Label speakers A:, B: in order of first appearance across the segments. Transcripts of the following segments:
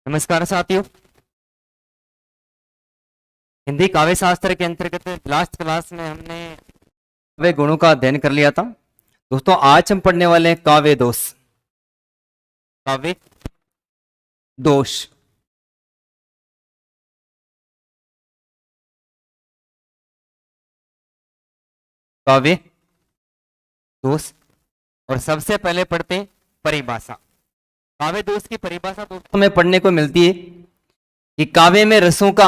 A: नमस्कार साथियों। हिंदी काव्य शास्त्र के अंतर्गत लास्ट क्लास में हमने काव्य गुणों का अध्ययन कर लिया था। दोस्तों आज हम पढ़ने वाले हैं काव्य दोष। काव्य दोष। काव्य दोष। और सबसे पहले पढ़ते हैं परिभाषा। काव्य दोष की परिभाषा दोस्तों हमें पढ़ने को मिलती है कि काव्य में रसों का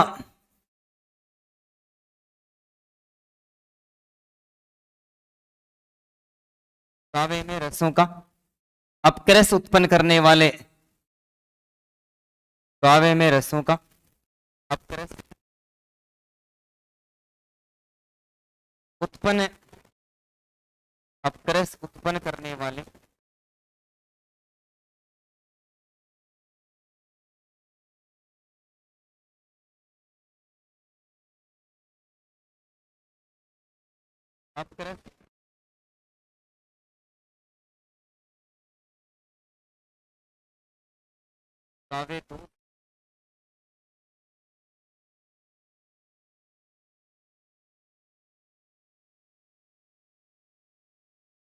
A: अपक्रस उत्पन्न करने वाले काव्य में रसों का अपक्रस उत्पन्न करने वाले अपक्रस काव्य दोष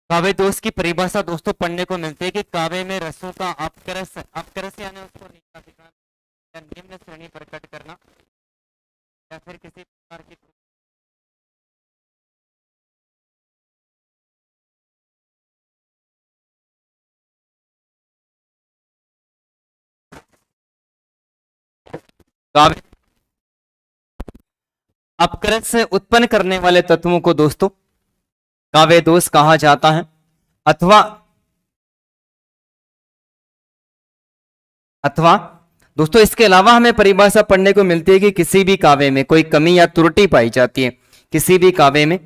A: काव्य दोष की परिभाषा दोस्तों पढ़ने को मिलती है कि काव्य में रसों का अपक्रस यानी उसको नीचा दिखाना या निम्न श्रेणी प्रकट करना या फिर किसी प्रकार की काव्य अपक्रस से उत्पन्न करने वाले तत्वों को दोस्तों काव्य दोष कहा जाता है। अथवा दोस्तों इसके अलावा हमें परिभाषा पढ़ने को मिलती है कि किसी भी काव्य में कोई कमी या त्रुटि पाई जाती है। किसी भी काव्य में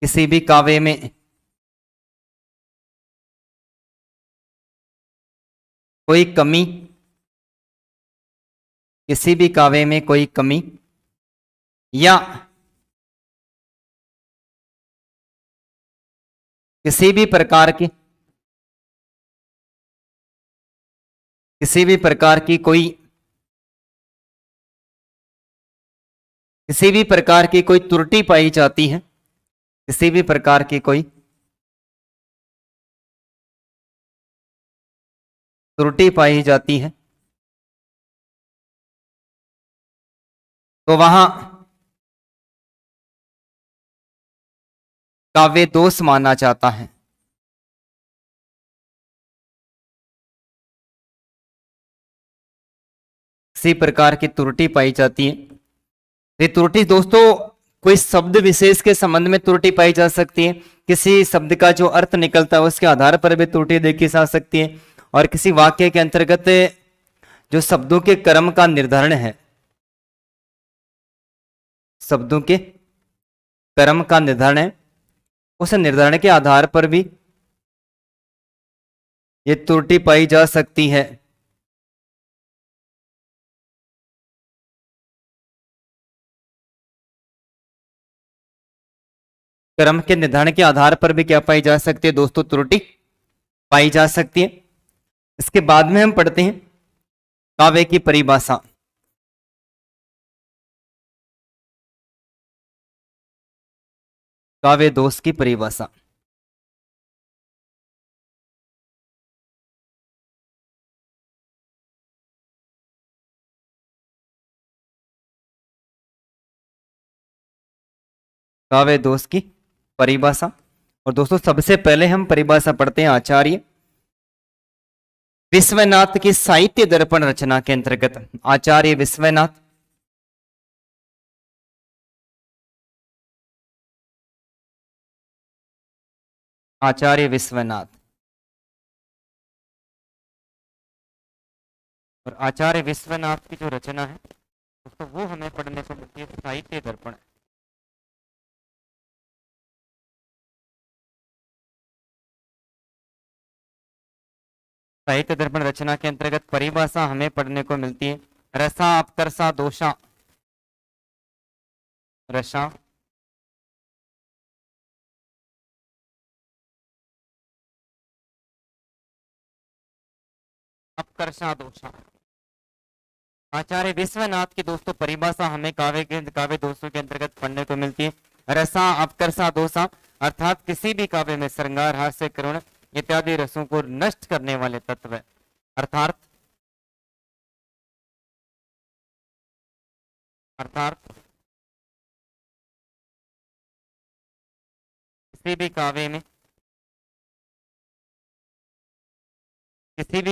A: किसी भी काव्य में कोई कमी किसी भी काव्य में कोई कमी या किसी भी प्रकार की कोई त्रुटि पाई जाती है। किसी भी प्रकार की कोई त्रुटि पाई जाती है तो वहां काव्य दोष माना जाता है। किसी प्रकार की त्रुटि पाई जाती है। ये त्रुटि दोस्तों कोई शब्द विशेष के संबंध में त्रुटि पाई जा सकती है। किसी शब्द का जो अर्थ निकलता है उसके आधार पर भी त्रुटि देखी जा सकती है। और किसी वाक्य के अंतर्गत जो शब्दों के क्रम का निर्धारण है, शब्दों के क्रम का निर्धारण है, उस निर्धारण के आधार पर भी ये त्रुटि पाई जा सकती है। क्रम के निर्धारण के आधार पर भी क्या पाई जा सकती है दोस्तों? त्रुटि पाई जा सकती है। इसके बाद में हम पढ़ते हैं काव्य की परिभाषा। काव्य दोष की परिभाषा। काव्य दोष की परिभाषा। और दोस्तों सबसे पहले हम परिभाषा पढ़ते हैं आचार्य विश्वनाथ की साहित्य दर्पण रचना के अंतर्गत। आचार्य विश्वनाथ और आचार्य विश्वनाथ की जो रचना है दोस्तों वो हमें पढ़ने को मिलती है साहित्य दर्पण। साहित्य दर्पण रचना के अंतर्गत परिभाषा हमें पढ़ने को मिलती है रसा अपकर्षा दोषा रसा, अपकर्षा दोषा। आचार्य विश्वनाथ की दोस्तों परिभाषा हमें काव्य दोषों के अंतर्गत पढ़ने को मिलती है। रसा अपकर्षा दोषा अर्थात किसी भी काव्य में श्रृंगार, हास्य, करुण इत्यादि रसों को नष्ट करने वाले तत्व है। अर्थात अर्थात किसी भी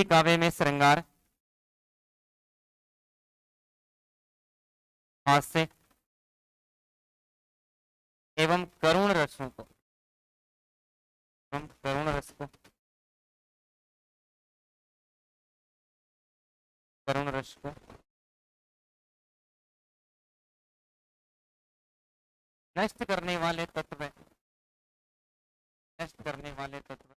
A: काव्य में श्रृंगार, हास्य एवं करुण रसों को करुण रस को करुण रस को नष्ट करने वाले तत्व, नष्ट करने वाले तत्व।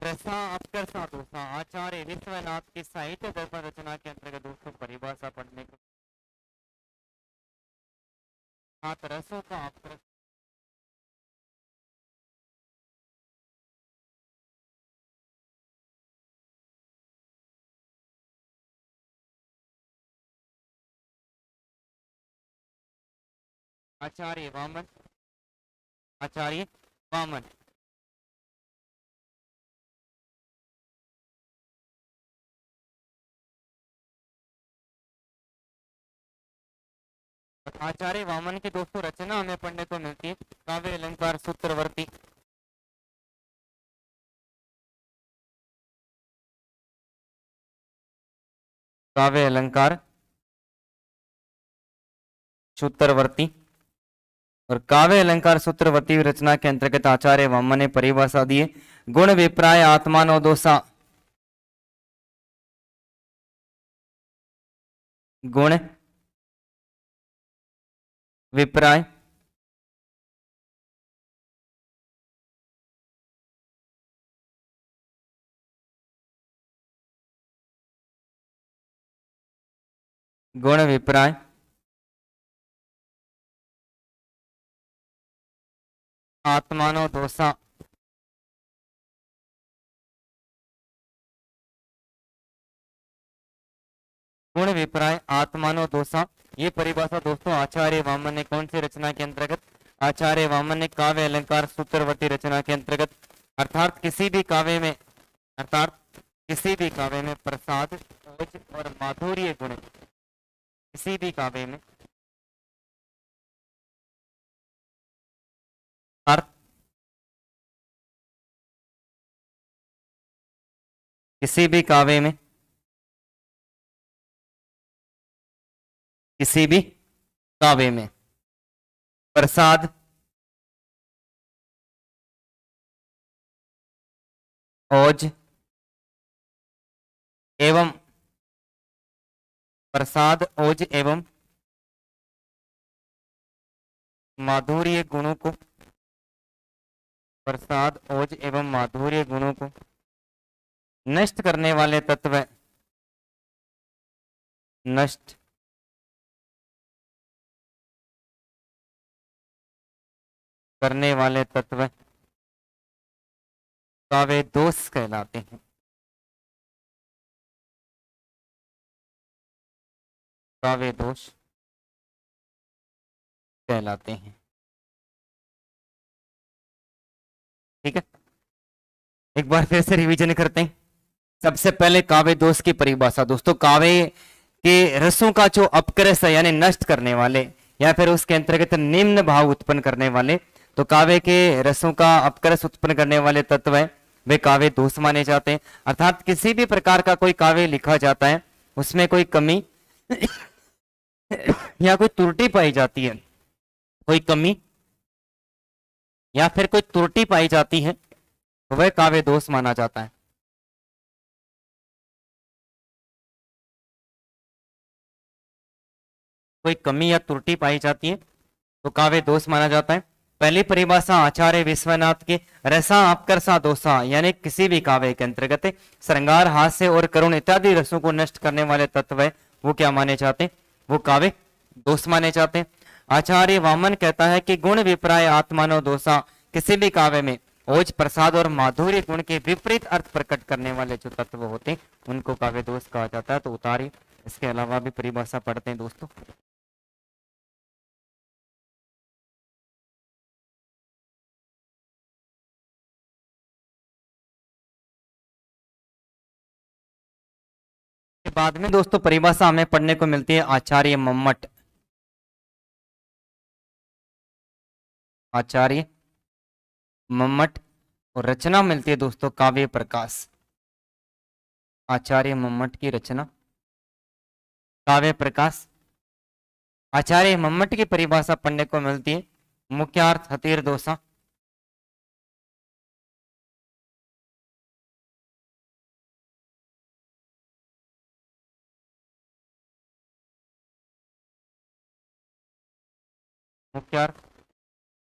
A: रसा अपकर्षा दोषा आचार्य विश्वनाथ की साहित्य दर्पण रचना के अंतर्गत दोस्तों परिभाषा पढ़ने को। रसों का अपकर्ष, आचार्य वामन, आचार्य वामन। आचार्य वामन की दोस्तों रचना हमें पढ़ने को मिलती है काव्य अलंकार सूत्रवर्ती। काव्य अलंकार सूत्रवर्ती और काव्य अलंकार सूत्रवर्ती रचना के अंतर्गत आचार्य वामन ने परिभाषा दी है गुण विप्राय आत्मानो दोषा। गुण विप्राय गुण विप्राय आत्मानो दोषा। गुण विप्राय आत्मानो दोषा ये परिभाषा दोस्तों आचार्य वामन ने कौन सी रचना के अंतर्गत? आचार्य वामन ने काव्य अलंकार सूत्रवर्ती रचना के अंतर्गत अर्थात किसी भी काव्य में प्रसाद ओज और माधुर्य गुण, किसी भी काव्य में अर्थ, किसी भी काव्य में प्रसाद ओज एवं माधुर्य गुणों को, प्रसाद ओज एवं माधुर्य गुणों को नष्ट करने वाले तत्व, नष्ट करने वाले तत्व काव्य दोष कहलाते हैं। काव्य दोष कहलाते हैं। ठीक है, एक बार फिर से रिवीजन करते हैं। सबसे पहले काव्य दोष की परिभाषा दोस्तों, काव्य के रसों का जो अपकर्ष है यानी नष्ट करने वाले या फिर उसके अंतर्गत निम्न भाव उत्पन्न करने वाले, तो काव्य के रसों का अपकर्ष उत्पन्न करने वाले तत्व है वे काव्य दोष माने जाते हैं। अर्थात किसी भी प्रकार का कोई काव्य लिखा जाता है उसमें कोई कमी या कोई त्रुटि पाई जाती है, कोई कमी या फिर कोई त्रुटि पाई जाती है तो वह काव्य दोष माना जाता है। कोई कमी या त्रुटि पाई जाती है तो काव्य दोष माना जाता है। पहली परिभाषा आचार्य विश्वनाथ के रसा अपकर्षा दोषा यानी किसी भी काव्य के अंतर्गत श्रृंगार हास्य और करुण इत्यादि रसों को नष्ट करने वाले तत्व है वो क्या माने जाते हैं, वो काव्य दोष माने जाते हैं। आचार्य वामन कहता है कि गुण विप्राय आत्मानो दोषा किसी भी काव्य में ओज प्रसाद और माधुर्य गुण के विपरीत अर्थ प्रकट करने वाले जो तत्व होते हैं उनको काव्य दोष कहा जाता है। तो उतारिए, इसके अलावा भी परिभाषा पढ़ते हैं दोस्तों। बाद में दोस्तों परिभाषा हमें पढ़ने को मिलती है आचार्य मम्मट। आचार्य मम्मट और रचना मिलती है दोस्तों काव्य प्रकाश। आचार्य मम्मट की रचना काव्य प्रकाश। आचार्य मम्मट की परिभाषा पढ़ने को मिलती है मुख्यार्थ हतिर दोषा। मुख्यार्थ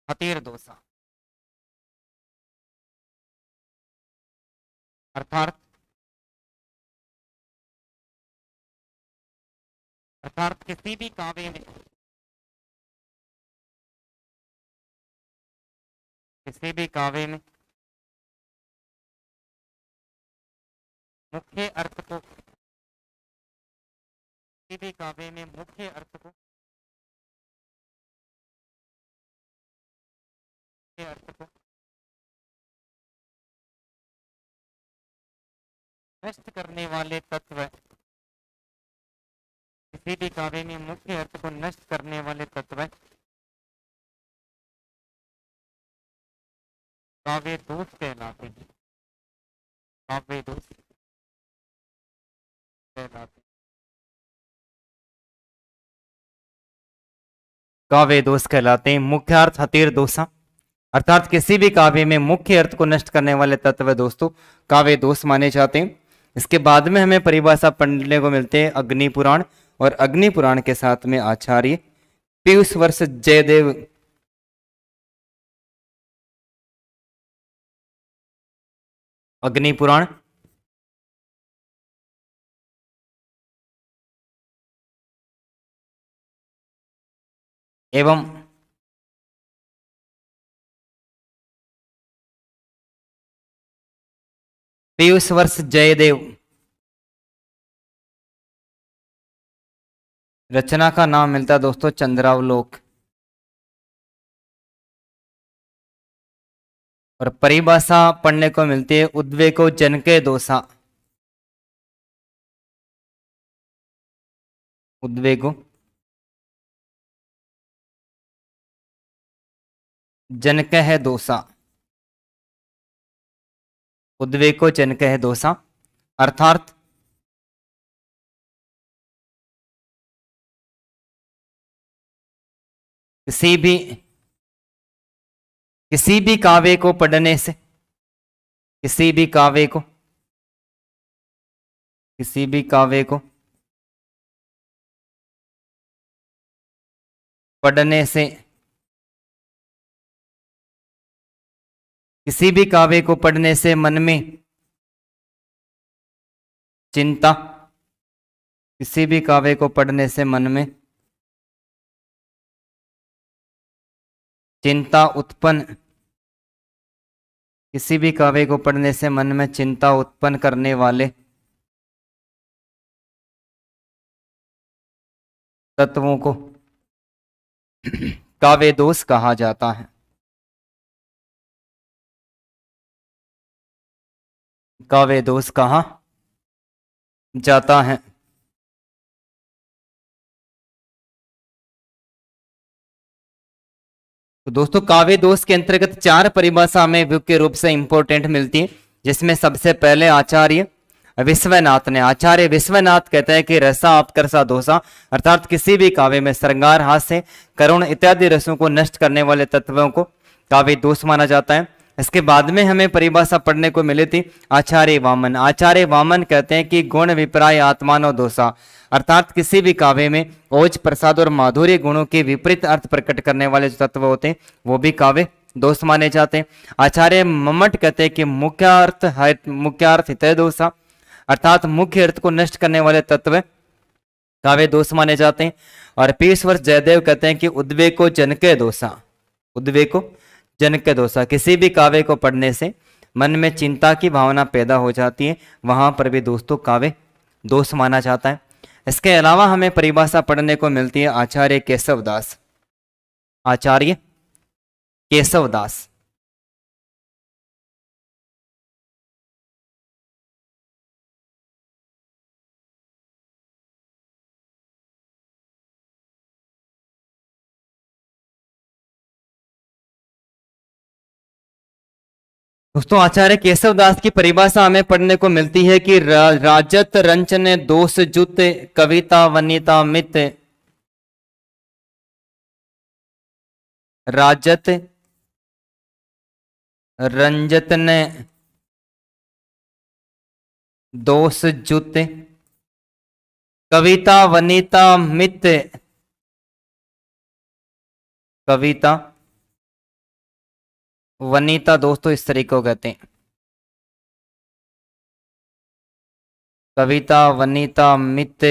A: हतिर दोषा अर्थात किसी भी काव्य में मुख्य अर्थ को किसी भी काव्य में मुख्य अर्थ को नष्ट करने वाले तत्व, किसी भी काव्य में मुख्य अर्थ को नष्ट करने वाले तत्व काव्य दोष कहलाते हैं। काव्य दोष कहलाते, काव्य दोष कहलाते हैं। मुख्यार्थ हतिर दोषा अर्थात किसी भी काव्य में मुख्य अर्थ को नष्ट करने वाले तत्व दोस्तों काव्य दोष माने जाते हैं। इसके बाद में हमें परिभाषा पढ़ने को मिलते हैं अग्नि पुराण, और अग्नि पुराण के साथ में आचार्य पीयूष वर्ष जयदेव अग्नि पुराण एवं पीयूष वर्ष जयदेव रचना का नाम मिलता है दोस्तों चंद्रावलोक, और परिभाषा पढ़ने को मिलती है उद्वेगो जनके दोषा। उद्वेगो जनक है दोषा, उद्वेगो जनक है दोषा अर्थात किसी भी काव्य को पढ़ने से, किसी भी काव्य को पढ़ने से, किसी भी काव्य को पढ़ने से मन में चिंता, किसी भी काव्य को पढ़ने से मन में चिंता उत्पन्न, किसी भी काव्य को पढ़ने से मन में चिंता उत्पन्न करने वाले तत्वों को काव्य दोष कहा जाता है। काव्य दोष कहा जाता है। तो दोस्तों काव्य दोष के अंतर्गत चार परिभाषा हमें मुख्य रूप से इंपॉर्टेंट मिलती है, जिसमें सबसे पहले आचार्य विश्वनाथ ने, आचार्य विश्वनाथ कहते हैं कि रसा अपकर्षा दोषा अर्थात किसी भी काव्य में श्रृंगार हास्य करुण इत्यादि रसों को नष्ट करने वाले तत्वों को काव्य दोष माना जाता है। इसके बाद में हमें परिभाषा पढ़ने को मिली थी आचार्य वामन। आचार्य वामन कहते हैं कि गुण विपर्याय आत्मानो दोषा, अर्थात किसी भी काव्य में ओज प्रसाद और माधुर्य गुणों के विपरीत अर्थ प्रकट करने वाले जो तत्व होते हैं वो भी काव्य दोष माने जाते हैं। आचार्य मम्मट कहते हैं कि मुख्यार्थ हितय दोषा, अर्थात मुख्य अर्थ को नष्ट करने वाले तत्व काव्य दोष माने जाते हैं। और पेशवर जयदेव कहते हैं कि उद्वेको जनके दोषा, उद्वेको जनके दोषा, किसी भी काव्य को पढ़ने से मन में चिंता की भावना पैदा हो जाती है, वहां पर भी दोस्तों काव्य दोष माना जाता है। इसके अलावा हमें परिभाषा पढ़ने को मिलती है आचार्य केशवदास। आचार्य केशवदास दोस्तों, आचार्य केशवदास की परिभाषा हमें पढ़ने को मिलती है कि राजत रंचन दोष जुत कविता वनिता मित, राजत रंजत ने दोष जुत कविता वनिता मित, कविता वनिता दोस्तों इस तरीके को कहते हैं, कविता वनिता मित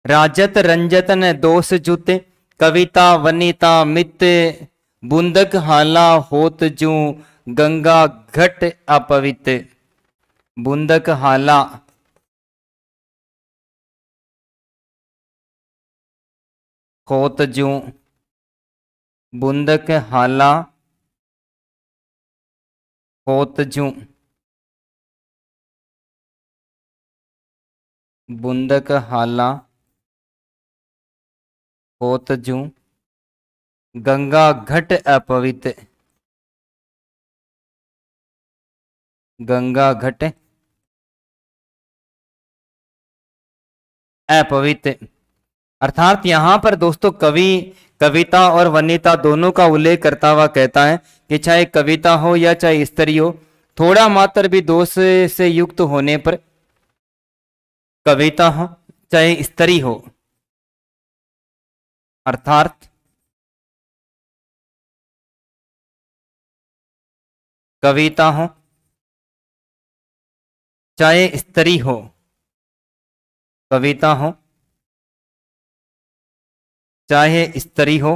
A: राजत रंजतन दोष जुत कविता वनिता मित, बुंदक हाला होत जू गंगा घट अपवित, बुंदक हाला होत जू, बुंदक हाला होत जू, बुंदक हाला होत जू गंगा घट अपवित, गंगा घट अपवित। अर्थात यहां पर दोस्तों कवि कविता और वनिता दोनों का उल्लेख करता हुआ कहता है कि चाहे कविता हो या चाहे स्त्री हो, थोड़ा मात्र भी दोष से युक्त होने पर, कविता हो चाहे स्त्री हो, अर्थात कविता हो चाहे स्त्री हो, कविता हो चाहे स्त्री हो,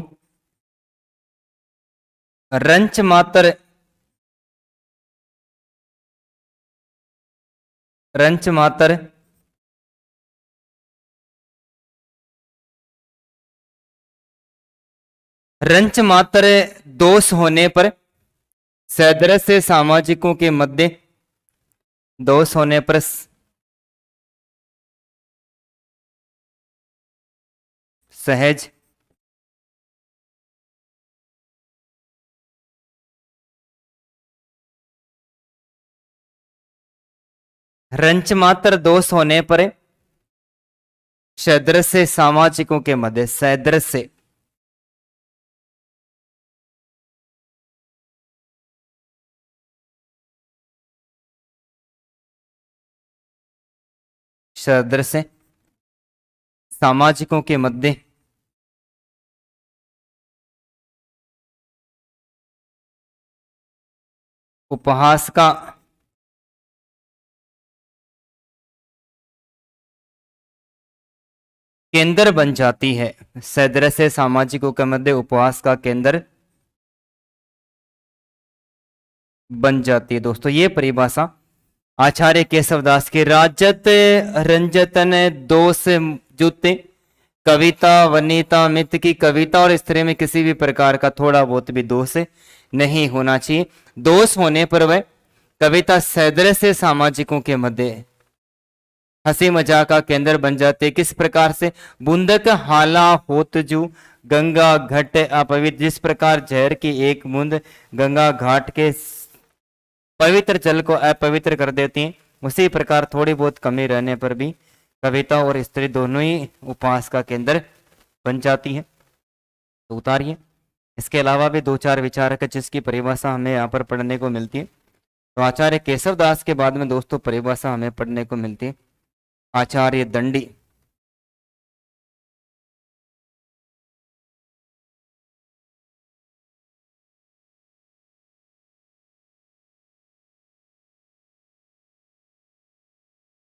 A: रंच मात्र, रंच मात्र रंच मात्र दोष होने पर, सदृश से सामाजिकों के मध्य दोष होने पर, सहज रंच मात्र दोष होने पर सदृश से सामाजिकों के मध्य, सदृश से सदृश से सामाजिकों के मध्य उपहास का केंद्र बन जाती है, सदृश से सामाजिकों के मध्य उपहास का केंद्र बन जाती है। दोस्तों ये परिभाषा आचार्य केशवदास की राजत रंजतन दोष जुते कविता वनिता मित की, कविता और स्त्री में किसी भी प्रकार का थोड़ा बहुत भी दोष नहीं होना चाहिए। दोष होने पर वह कविता सदृश से सामाजिकों के मध्य हंसी मजाक का केंद्र बन जाते। किस प्रकार से, बूंदक हाला होत जू गंगा घट अपवित्र, जिस प्रकार जहर की एक बूंद गंगा घाट के पवित्र जल को अपवित्र कर देती हैं, उसी प्रकार थोड़ी बहुत कमी रहने पर भी कविता और स्त्री दोनों ही उपहास का केंद्र बन जाती है। तो उतारिए। इसके अलावा भी दो चार विचारक जिसकी परिभाषा हमें यहाँ पर पढ़ने को मिलती है। तो आचार्य केशव दास के बाद में दोस्तों परिभाषा हमें पढ़ने को मिलती है आचार्य दंडी।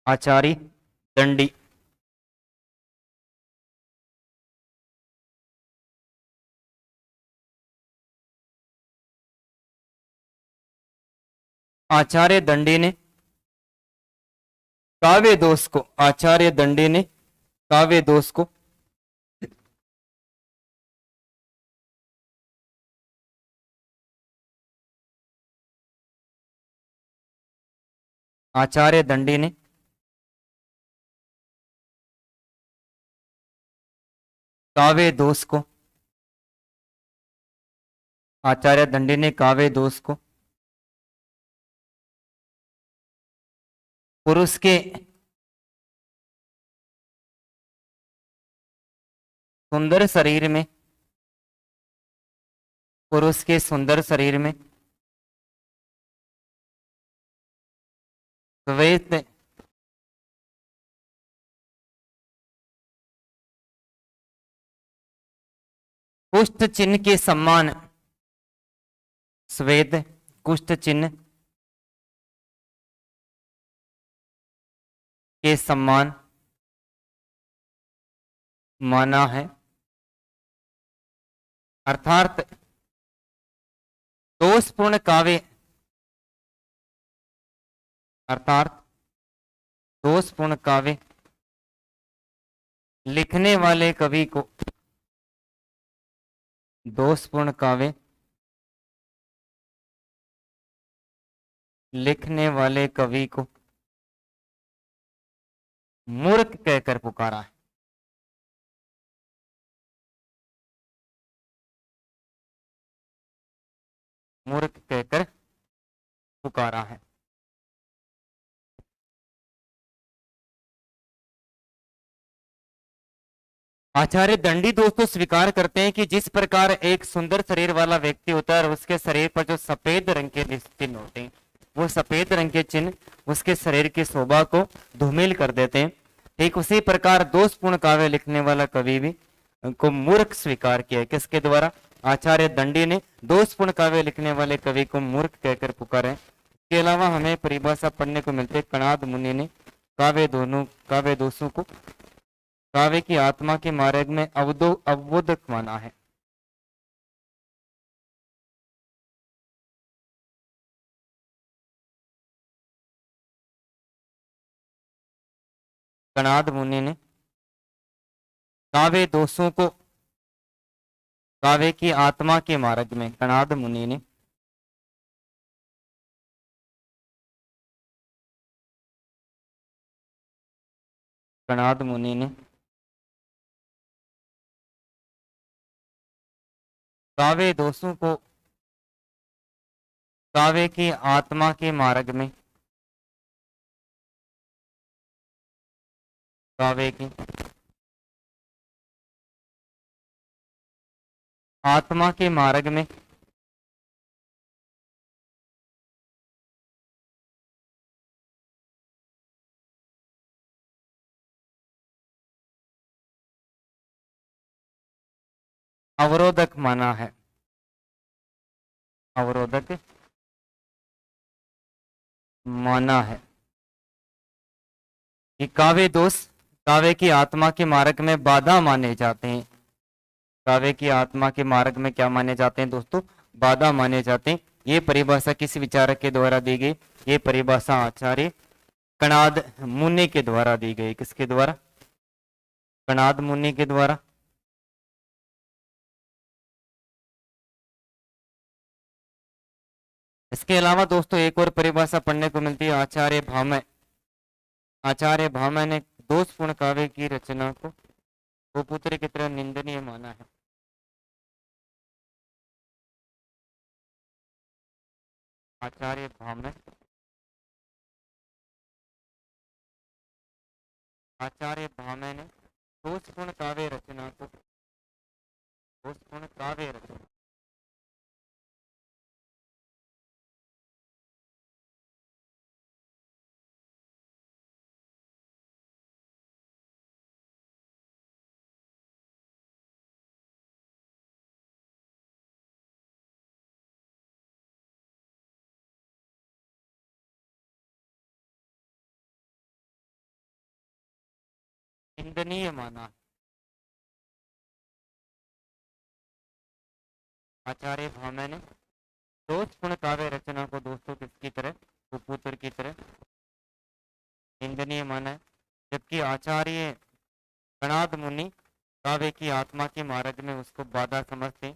A: आचार्य दंडी। आचार्य दंडी ने काव्य दोष को, आचार्य दंडी ने काव्य दोष को आचार्य दंडी ने काव्य दोष को, आचार्य दंडी ने काव्य दोष को पुरुष के सुंदर शरीर में, पुरुष के सुंदर शरीर में श्वेत कुष्ठ चिन्ह के सम्मान, श्वेत कुष्ठ चिन्ह के सम्मान माना है। अर्थात दोषपूर्ण काव्य, अर्थात दोषपूर्ण काव्य लिखने वाले कवि को, दोषपूर्ण काव्य लिखने वाले कवि को मूर्ख कहकर पुकारा है। मूर्ख कहकर पुकारा है। आचार्य दंडी दोस्तों स्वीकार करते हैं कि जिस प्रकार एक सुंदर शरीर वाला व्यक्ति होता है और उसके शरीर पर जो सफेद रंग के चिन्ह होते हैं, वो सफेद रंग के चिन्ह उसके शरीर की शोभा को धूमिल कर देते हैं, ठीक उसी प्रकार दोषपूर्ण काव्य लिखने वाला कवि भी को मूर्ख स्वीकार किया है। किसके द्वारा? आचार्य दंडी ने दोषपूर्ण काव्य लिखने वाले कवि को मूर्ख कहकर पुकारा है। इसके अलावा हमें परिभाषा पढ़ने को मिलती है कणाद मुनि ने काव्य दोषों को काव्य की आत्मा के मार्ग में अवबोधक माना है। कणाद मुनि ने काव्य दोषों को काव्य की आत्मा के मार्ग में, कणाद मुनि ने कणाद मुनि ने काव्य दोषों को काव्य की आत्मा के मार्ग में, काव्य की आत्मा के मार्ग में अवरोधक माना है। अवरोधक माना है कि काव्य दोष काव्य की आत्मा के मार्ग में बाधा माने जाते हैं। काव्य की आत्मा के मार्ग में क्या माने जाते हैं दोस्तों? बाधा माने जाते हैं। ये परिभाषा किस विचारक के द्वारा दी गई? ये परिभाषा आचार्य कणाद मुनि के द्वारा दी गई। किसके द्वारा? कणाद मुनि के द्वारा। इसके अलावा दोस्तों एक और परिभाषा पढ़ने को मिलती है आचार्य भामह। आचार्य भामह ने दोषपूर्ण काव्य की रचना को गोपुत्र की तरह निंदनीय माना है। आचार्य भामह आचार्य भामह ने दोषपूर्ण काव्य रचना को दोषपूर्ण काव्य रचना निंदनीय माना। आचार्य भामह ने दोषपूर्ण काव्य रचना को दोस्तों किसकी तरह, सुपुत्र की तरह निंदनीय माना है। जबकि आचार्य कणाद मुनि काव्य की आत्मा के मार्ग में उसको बाधा समझते।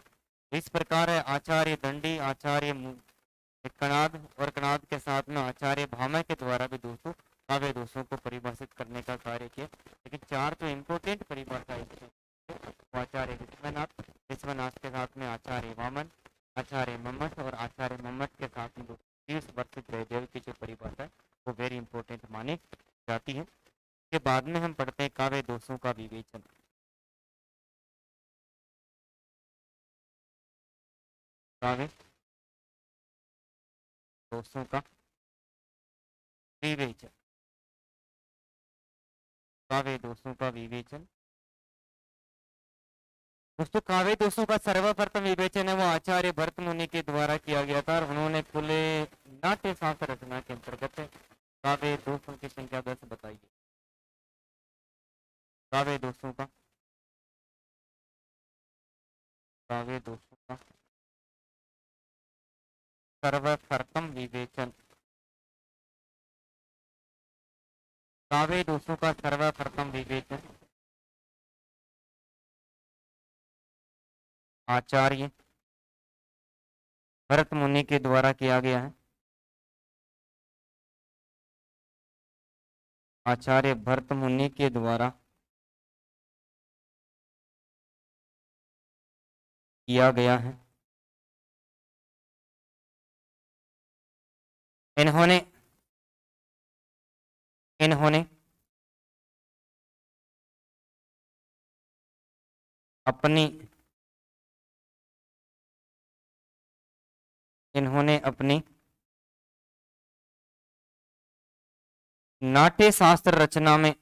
A: इस प्रकार है आचार्य दंडी, आचार्य कणाद और कणाद के साथ में आचार्य भामह के द्वारा भी दोस्तों काव्य दोषों को परिभाषित करने का कार्य किया। लेकिन चार जो इम्पोर्टेंट परिभाषा आचार्य विश्वनाथ, विश्वनाथ के साथ में आचार्य वामन, आचार्य मम्मट और आचार्य मम्मट के साथ में 30 वर्ष जयदेव की जो परिभाषा है वो वेरी इंपॉर्टेंट मानी जाती है। के बाद में हम पढ़ते हैं काव्य दोषों का विवेचन। काव्य दोषों का विवेचन, काव्य दोषों का विवेचन। दोस्तों काव्य दोषों का सर्वप्रथम विवेचन है वो आचार्य भरत मुनि के द्वारा किया गया था और उन्होंने खुले नाट्य शास्त्र रचना के अंतर्गत काव्य दोषों की संख्या 10 बताई है। काव्य दोषों का, काव्य दोषों का सर्वप्रथम विवेचन, काव्य दोषों का सर्वप्रथम विवेचन आचार्य भरत मुनि के द्वारा किया गया है। आचार्य भरत मुनि के द्वारा किया गया है। इन्होंने इन्होंने अपनी इन्होंने अपनी नाट्य शास्त्र रचना में,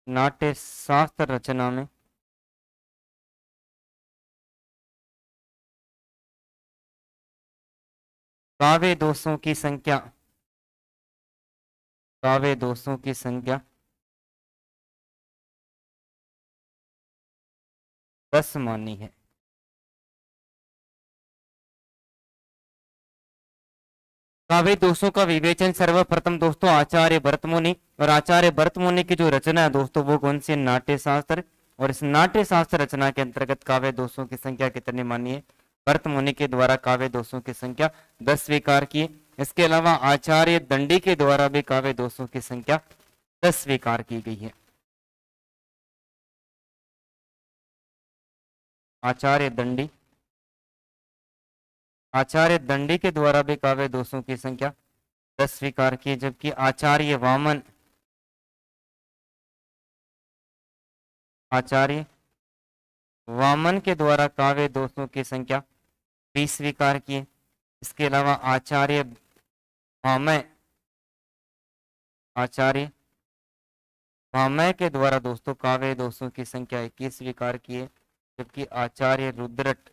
A: नाट्य शास्त्र रचना में काव्य दोषों की संख्या, काव्य दोषों की संख्या 10 मानी है। काव्य दोषों का विवेचन सर्वप्रथम दोस्तों आचार्य भरत मुनि, और आचार्य भरत मुनि की जो रचना है दोस्तों वो कौन सी, नाट्य शास्त्र। और इस नाट्य शास्त्र रचना के अंतर्गत काव्य दोषों की संख्या कितनी मानी है, भरत मुनि के द्वारा काव्य दोषों की संख्या 10 स्वीकार की। इसके अलावा आचार्य दंडी के द्वारा भी काव्य दोषों की संख्या 10 स्वीकार की गई है। आचार्य दंडी, आचार्य दंडी के द्वारा भी काव्य दोषों की संख्या 10 स्वीकार की। जबकि आचार्य वामन, आचार्य वामन के द्वारा काव्य दोषों की संख्या 20 स्वीकार की है। इसके अलावा आचार्य भामह, आचार्य भामह के द्वारा दोस्तों काव्य दोषों की संख्या 21 स्वीकार की है। जबकि आचार्य रुद्रट,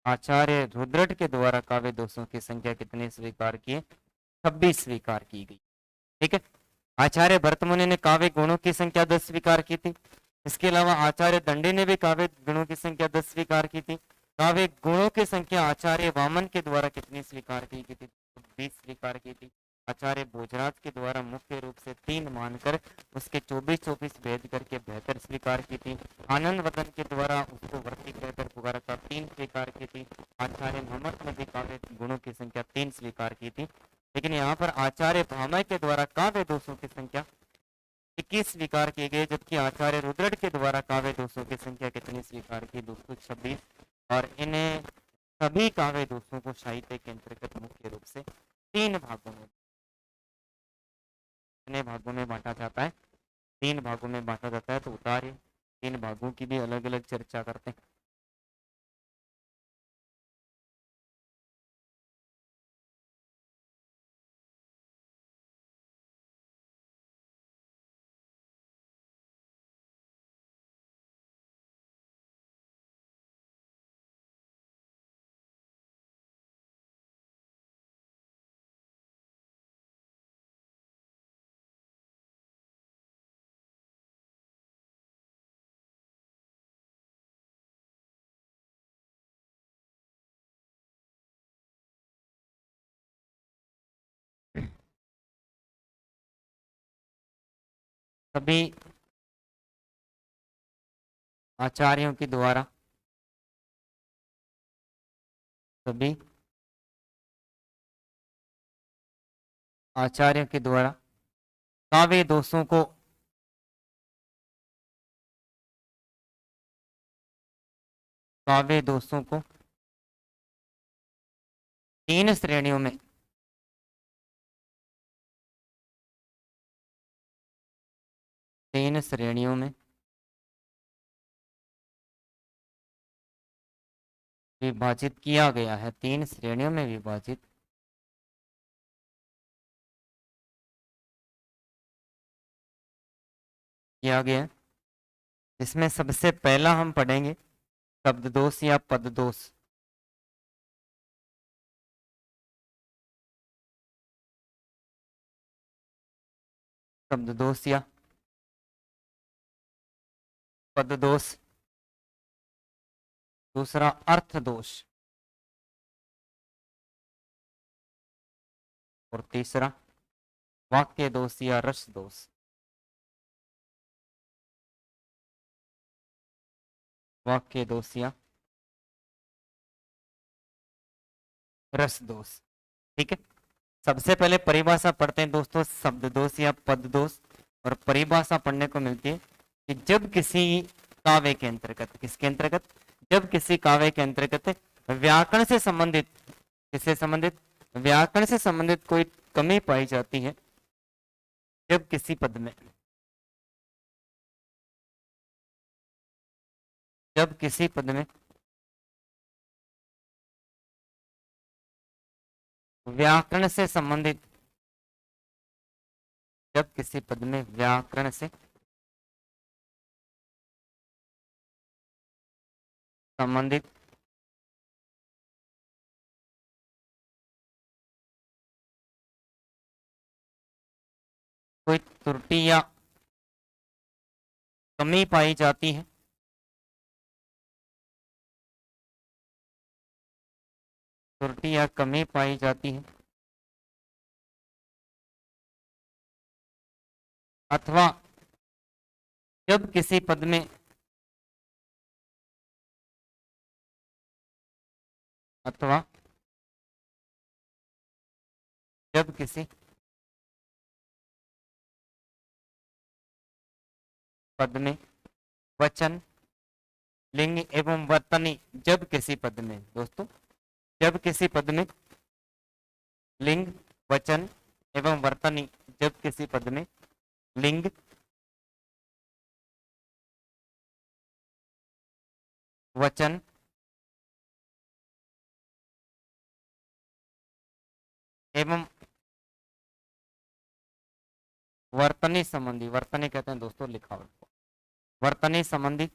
A: आचार्य रुद्रट के द्वारा काव्य दोषों की संख्या कितनी स्वीकार की है, 26 स्वीकार की गई। ठीक है। आचार्य भरत मुनि ने काव्य गुणों की संख्या 10 स्वीकार की थी। इसके अलावा आचार्य दंडी ने भी काव्य गुणों की संख्या 10 स्वीकार की थी। काव्य गुणों की संख्या आचार्य वामन के द्वारा कितनी स्वीकार की गई थी, 20 स्वीकार की थी। आचार्य भोजराज के द्वारा मुख्य रूप से 3 मानकर उसके 24-24 भेद करके बेहतर स्वीकार की थी। आनंद वदन के द्वारा उसको वर्ती कहकर पुकारा था, 3 स्वीकार की थी। आचार्य मोहम्मद ने भी काव्य गुणों की संख्या 3 स्वीकार की थी। लेकिन यहाँ पर आचार्य भामह के द्वारा काव्य दोषों की संख्या 21 स्वीकार की गई। जबकि आचार्य रुद्रट के द्वारा काव्य दोषों की संख्या कितनी स्वीकार की, 226। और इन्हें सभी काव्य दोषों को साहित्य के अंतर्गत मुख्य रूप से 3 भागों में, कितने भागों में बांटा जाता है, 3 भागों में बांटा जाता है। तो उतारे 3 भागों की भी अलग अलग चर्चा करते हैं। सभी आचार्यों के द्वारा, सभी आचार्यों के द्वारा काव्य दोषों को, काव्य दोषों को तीन श्रेणियों में, तीन श्रेणियों में विभाजित किया गया है, तीन श्रेणियों में विभाजित किया गया है। इसमें सबसे पहला हम पढ़ेंगे शब्द दोष या पद दोष। शब्द दोष या पद दोष। दूसरा अर्थ दोष। और तीसरा वाक्य दोष या रस दोष। वाक्य दोष या रस दोष। ठीक है, सबसे पहले परिभाषा पढ़ते हैं दोस्तों, शब्द दोष या पद दोष। और परिभाषा पढ़ने को मिलती है कि जब किसी काव्य के अंतर्गत, किसके अंतर्गत, जब किसी काव्य के अंतर्गत व्याकरण से संबंधित, किससे संबंधित, व्याकरण से संबंधित कोई कमी पाई जाती है, जब किसी पद में, जब किसी पद में व्याकरण से संबंधित, जब किसी पद में व्याकरण से संबंधित कोई त्रुटि या कमी पाई जाती है, त्रुटि या कमी पाई जाती है, अथवा जब किसी पद में, अथवा जब किसी पद में वचन, लिंग एवं वर्तनी, जब किसी पद में दोस्तों, जब किसी पद में लिंग, वचन एवं वर्तनी, जब किसी पद में लिंग, वचन एवं वर्तनी संबंधी, वर्तनी कहते हैं दोस्तों लिखावट को, वर्तनी संबंधी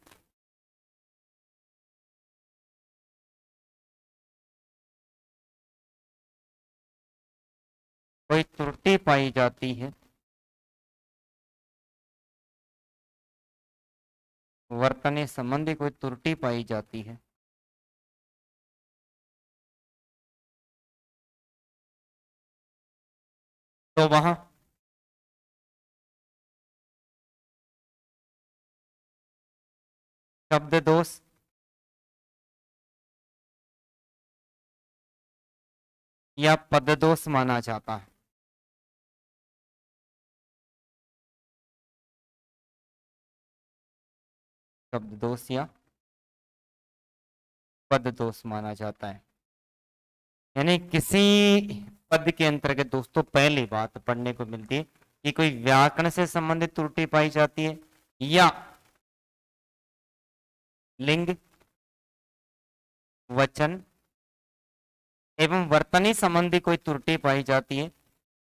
A: कोई त्रुटि पाई जाती है, वर्तनी संबंधी कोई त्रुटि पाई जाती है, तो वहां शब्द दोष या पद दोष माना जाता है। शब्द दोष या पद दोष माना जाता है। यानी किसी पद के अंतर्गत दोस्तों पहली बात पढ़ने को मिलती है कि कोई व्याकरण से संबंधित त्रुटि पाई जाती है, या लिंग, वचन एवं वर्तनी संबंधी कोई त्रुटि पाई जाती है,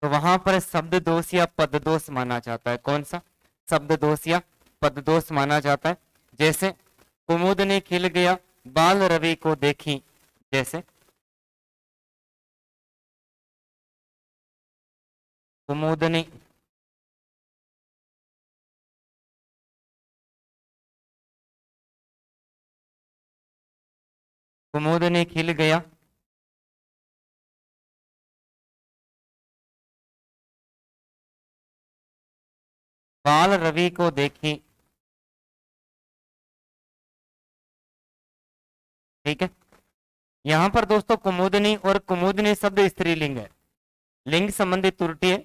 A: तो वहां पर शब्द दोष या पद दोष माना जाता है। कौन सा? शब्द दोष या पद दोष माना जाता है। जैसे कुमुद ने खिल गया बाल रवि को देखी, जैसे कुमुद ने कुमुद ने खिल गया बाल रवि को देखी। ठीक है, यहां पर दोस्तों कुमुदनी, और कुमुदनी शब्द स्त्रीलिंग है, लिंग संबंधी त्रुटि है,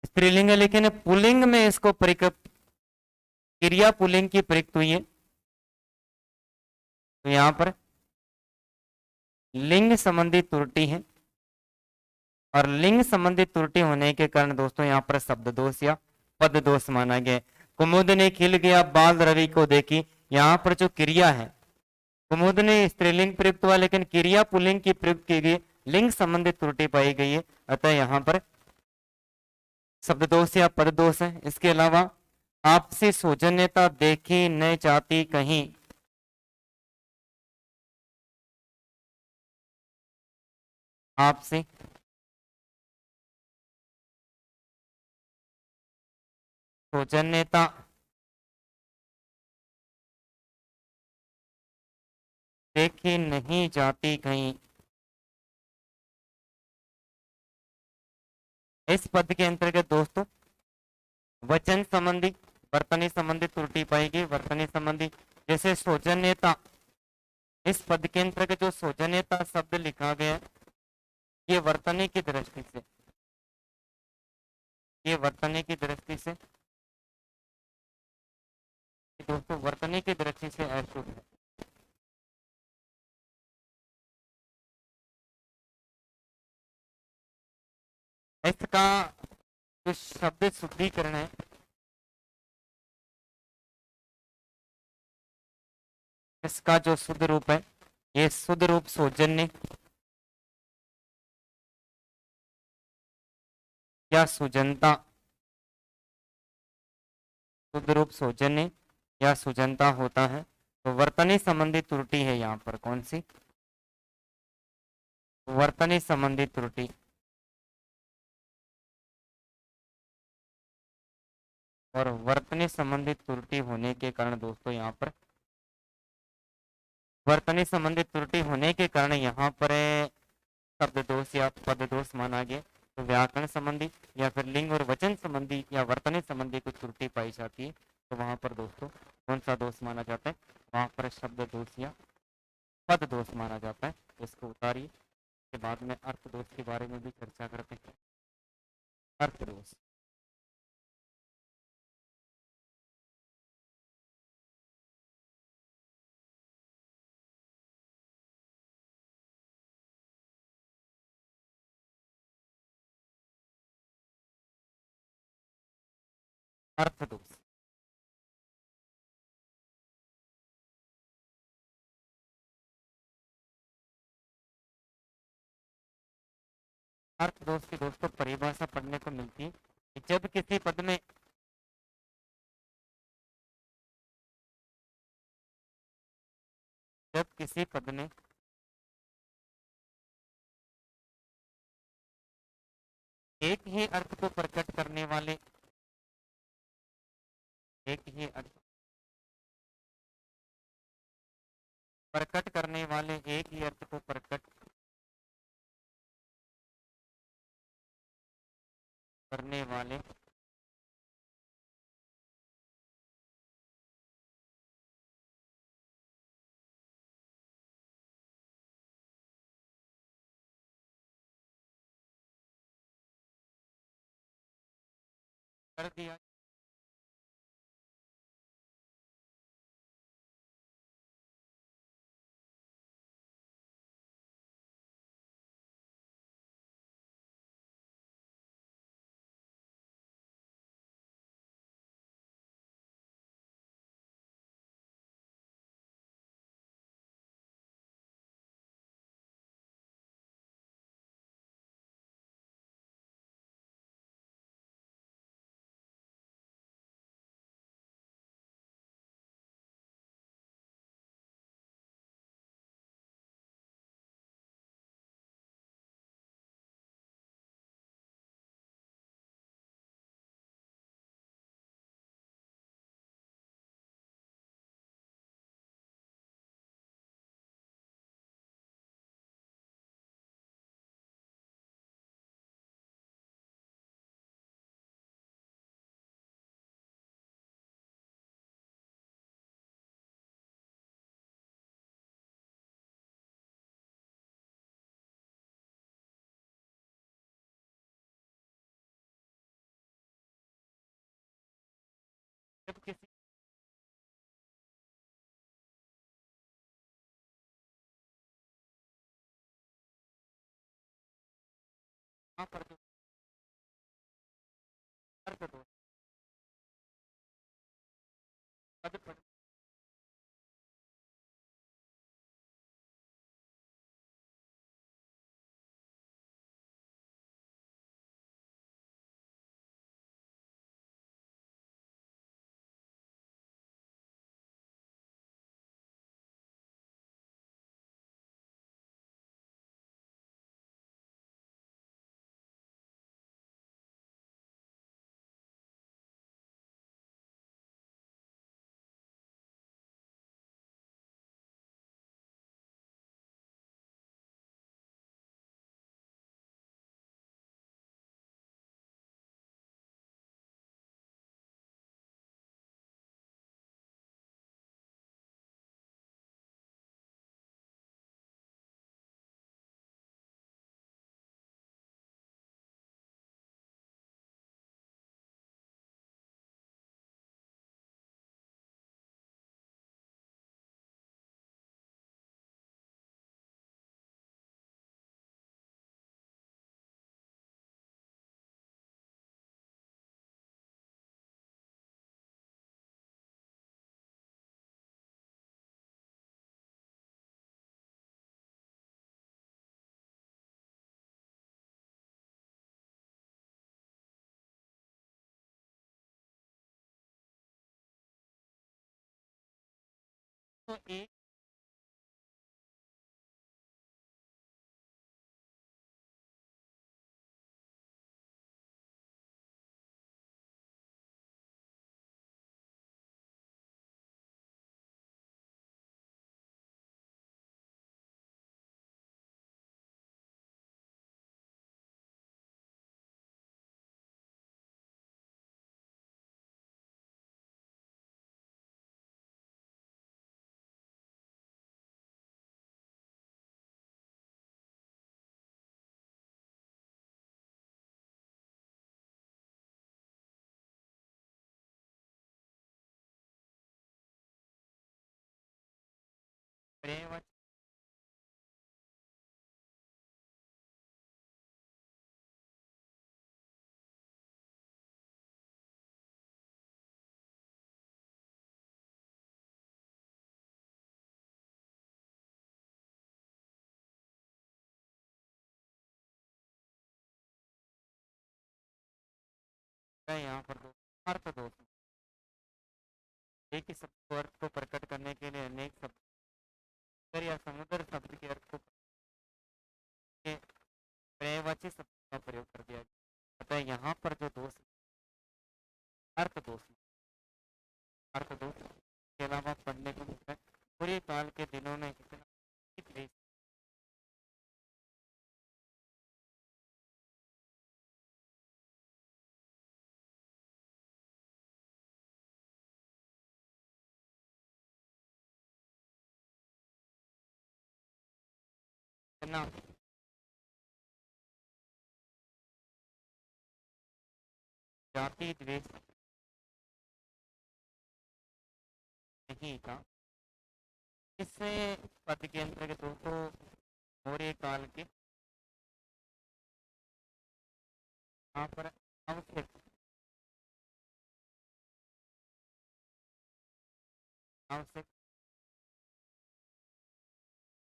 A: स्त्रीलिंग है, लेकिन पुल्लिंग में इसको क्रिया पुल्लिंग की प्रयुक्त हुई है, तो यहां पर लिंग संबंधी त्रुटि है, और लिंग संबंधी त्रुटि होने के कारण दोस्तों यहाँ पर शब्द दोष या पद दोष माना गया। कुमुद ने खिल गया बाल रवि को देखी, यहाँ पर जो क्रिया है, कुमुद ने स्त्रीलिंग प्रयुक्त हुआ, लेकिन क्रिया पुल्लिंग की प्रयुक्त की गई, लिंग संबंधित त्रुटि पाई गई है, अतः यहाँ पर शब्द दोष या पद दोष है। इसके अलावा आपसी सौजन्यता देखी न जाती कहीं, आपसी सौजन्यता देखी नहीं जाती कहीं, इस पद के अंतर्गत दोस्तों वचन संबंधी वर्तनी संबंधी त्रुटि पाएगी, वर्तनी संबंधी, जैसे सौजन्यता, इस पद के अंतर्गत जो सौजन्यता शब्द लिखा गया है, ये वर्तनी की दृष्टि से, ये वर्तनी की दृष्टि से दोस्तों, वर्तनी की दृष्टि से अशुद्ध है। इसका जो शब्द शुद्धिकरण है, इसका जो शुद्ध रूप है, ये शुद्ध रूप सौजन्य या सुजनता, शुद्ध रूप सौजन्य या सुजनता होता है। तो वर्तनी संबंधी त्रुटि है यहाँ पर, कौन सी? वर्तनी संबंधी त्रुटि। और वर्तनी संबंधित त्रुटि होने के कारण दोस्तों यहाँ पर, वर्तनी संबंधित त्रुटि होने के कारण यहाँ पर शब्द दोष या पद दोष माना गया। तो व्याकरण संबंधी या फिर लिंग और वचन संबंधी या वर्तनी संबंधी कुछ त्रुटि पाई जाती है, तो वहां पर दोस्तों कौन सा दोष माना जाता है? वहां पर शब्द दोष या पद दोष माना जाता है। इसको उतारिए, के बाद में अर्थ दोष के बारे में भी चर्चा करते हैं। अर्थ दोष, अर्थ दोष, अर्थ दोष की दोस्तों परिभाषा पढ़ने को मिलती है कि जब किसी पद में जब किसी पद में एक ही अर्थ को प्रकट करने वाले, एक ही अर्थ प्रकट करने वाले, एक ही अर्थ को प्रकट करने वाले कर दिया यहाँ पर जो अर्थ दोष पद पद तो एक पर्यायवाची का यहाँ पर दो अर्थ दोष एक ही शब्द को अर्थ को प्रकट करने के लिए अनेक शब्द अगर या समुद्र शब्द के अर्थ को के पर्यायवाची शब्द का प्रयोग कर दिया गया अतः यहाँ पर जो दोष अर्थ दोष अर्थ दोष के अलावा पढ़ने को मिलता है पूरे काल के दिनों में इतना द्वेष इतना जाति द्वेष नहीं था इससे पद के अंतर्गत दोस्तों मौर्य काल के यहाँ पर आवश्यक आवश्यक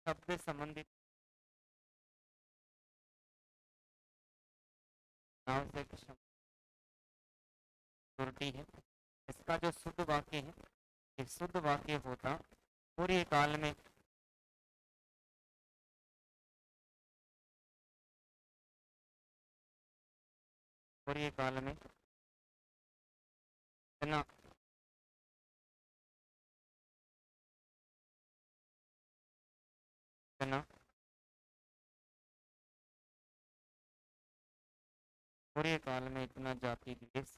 A: शब्द संबंधित आवश्यक शब्द त्रुटि है इसका जो शुद्ध वाक्य है ये शुद्ध वाक्य होता पूरे काल में पूरे काल में इतना इतना पूरे काल में इतना जाति द्वेष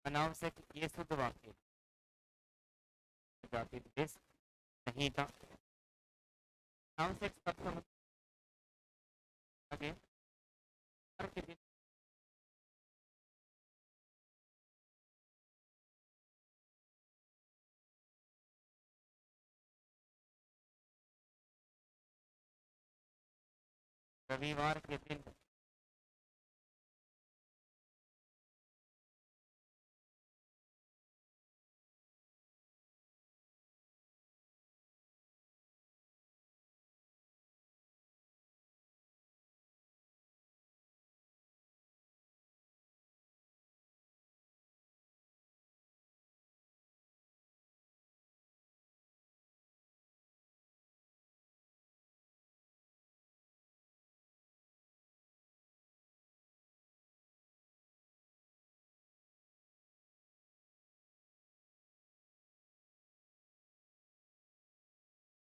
A: अनावश्यक ये शुद्ध वाक्य जाति द्वेष नहीं था अनावश्यक शब्द आगे अर्थ रविवार के दिन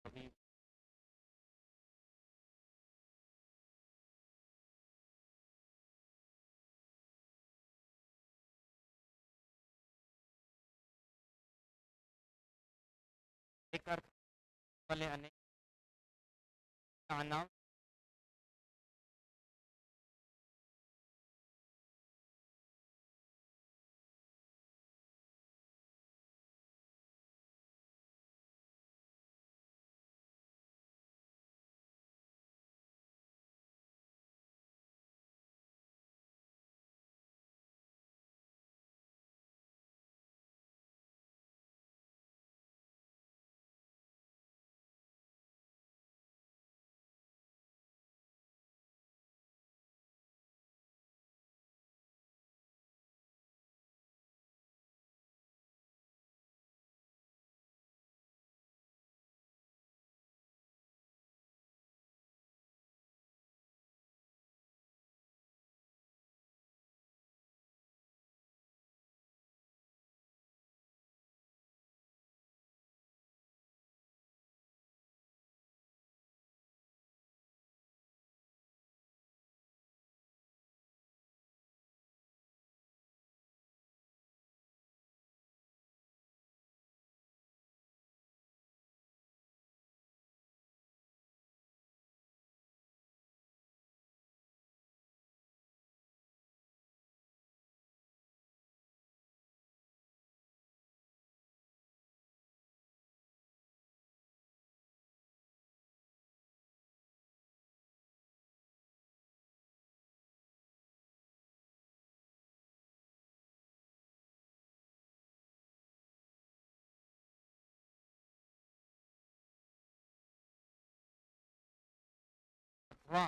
A: रवि एक अर्थ वाले अनेक नाम अथवा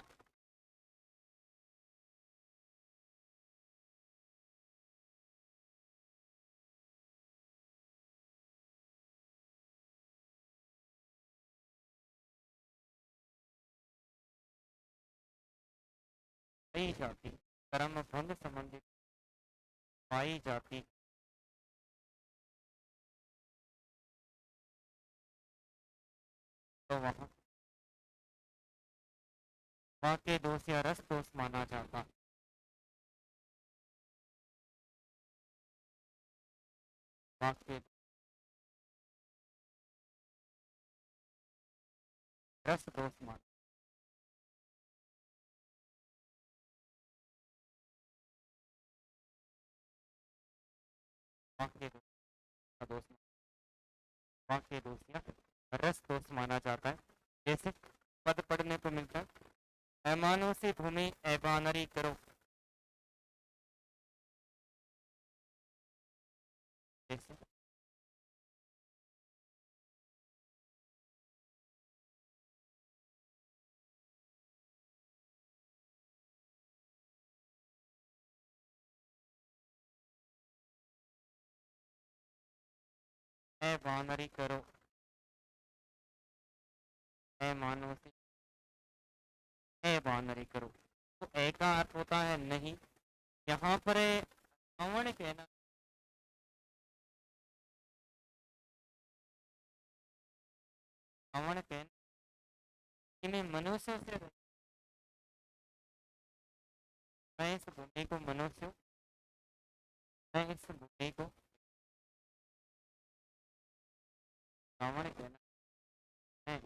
A: कई जाति कर्म भंग संबंधित पाई जाती तो वहाँ वाक्य दोष या रस दोष माना जाता। वाक्य रस दोष माना वाक्य दोष वाक्य दोष या रस दोष माना जाता है। जैसे पद पढ़ने को मिलता है, ऐमानों से भूमि ऐबानरी करो। जैसे ऐबानरी करो, ऐमानों से ऐबानरी करो। तो ए का अर्थ होता है नहीं। यहाँ पर अवण कहना, अवण कहना कि मैं मनुष्य से मैं इस भूमि को मनुष्य मैं इस भूमि को अवण कहना है।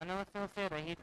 B: अनवसरों से रहित